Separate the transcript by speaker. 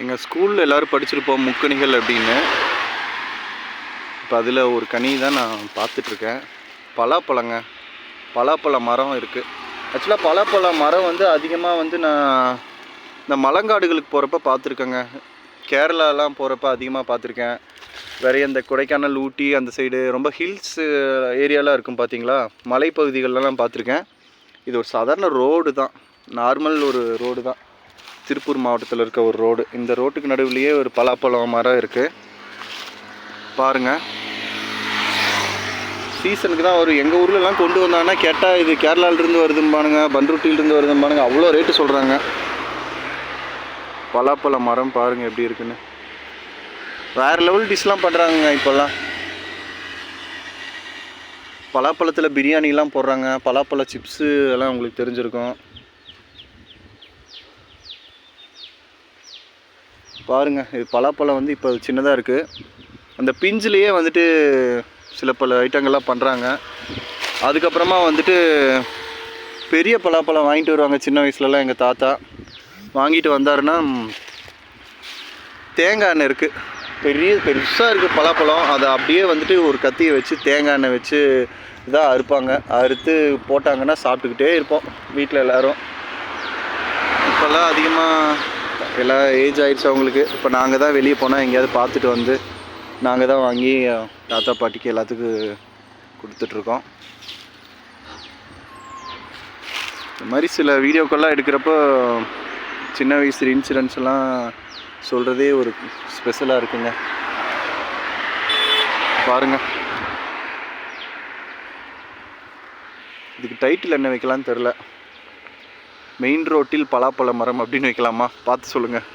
Speaker 1: எங்கள் ஸ்கூலில் எல்லோரும் படிச்சிருப்போம் முக்கணிகள் அப்படின்னு. இப்போ அதில் ஒரு கனி தான் நான் பார்த்துட்ருக்கேன். பலாப்பழங்க. பலாப்பழ மரம் இருக்குது. ஆக்சுவலாக பலாப்பழ மரம் வந்து அதிகமாக வந்து நான் இந்த மலங்காடுகளுக்கு போகிறப்ப பார்த்துருக்கேங்க. கேரளாலாம் போகிறப்ப அதிகமாக பார்த்துருக்கேன். வேறு இந்த கொடைக்கானல், ஊட்டி அந்த சைடு ரொம்ப ஹில்ஸ் ஏரியாலாம் இருக்கும் பார்த்தீங்களா, மலைப்பகுதிகளெலாம் பார்த்துருக்கேன். இது ஒரு சாதாரண ரோடு தான், நார்மல் ஒரு ரோடு தான். திருப்பூர் மாவட்டத்தில் இருக்க ஒரு ரோடு. இந்த ரோட்டுக்கு நடுவுலையே ஒரு பலாப்பழம் மரம் இருக்குது பாருங்கள். சீசனுக்கு தான் வரும். எங்கள் ஊர்லலாம் கொண்டு வந்தாங்கன்னா கேட்டால் இது கேரளாவிலேருந்து வருதும்பானுங்க, பண்ருட்டியிலேருந்து வருதும்பானுங்க, அவ்வளோ ரேட்டு சொல்கிறாங்க. பலாப்பழ மரம் பாருங்கள் எப்படி இருக்குன்னு. வேறு லெவல் டிஷ்லாம் பண்ணுறாங்க இப்போல்லாம். பலாப்பழத்தில் பிரியாணிலாம் போடுறாங்க. பலாப்பழ சிப்ஸு எல்லாம் உங்களுக்கு தெரிஞ்சிருக்கும். பாருங்கள், இது பலாப்பழம் வந்து இப்போ சின்னதாக இருக்குது. அந்த பிஞ்சிலேயே வந்துட்டு சில பல ஐட்டங்கள்லாம் பண்ணுறாங்க. அதுக்கப்புறமா வந்துட்டு பெரிய பலாப்பழம் வாங்கிட்டு வருவாங்க. சின்ன வயசுலலாம் எங்கள் தாத்தா வாங்கிட்டு வந்தாருன்னா தேங்காய் எண்ணெய் இருக்குது, பெருசாக இருக்குது பலாப்பழம். அதை அப்படியே வந்துட்டு ஒரு கத்தியை வச்சு தேங்காய் எண்ணெய் வச்சு இதாக அறுப்பாங்க. அறுத்து போட்டாங்கன்னா சாப்பிட்டுக்கிட்டே இருப்போம் வீட்டில் எல்லோரும். இப்போல்லாம் அதிகமாக எல்லாம் ஏஜ் ஆகிடுச்சு அவங்களுக்கு. இப்போ நாங்கள் தான் வெளியே போனால் எங்கேயாவது பார்த்துட்டு வந்து நாங்கள் தான் வாங்கி தாத்தா பாட்டிக்கு எல்லாத்துக்கும் கொடுத்துட்ருக்கோம். இந்த மாதிரி சில வீடியோக்கெல்லாம் எடுக்கிறப்போ சின்ன வயசு இன்சிடென்ட்ஸ் எல்லாம் சொல்கிறதே ஒரு ஸ்பெஷலாக இருக்குங்க. பாருங்கள், இதுக்கு டைட்டில் என்ன வைக்கலான்னு தெரில. மெயின் ரோட்டில் பலாப்பழ மரம் அப்படின்னு வைக்கலாமா? பார்த்து சொல்லுங்கள்.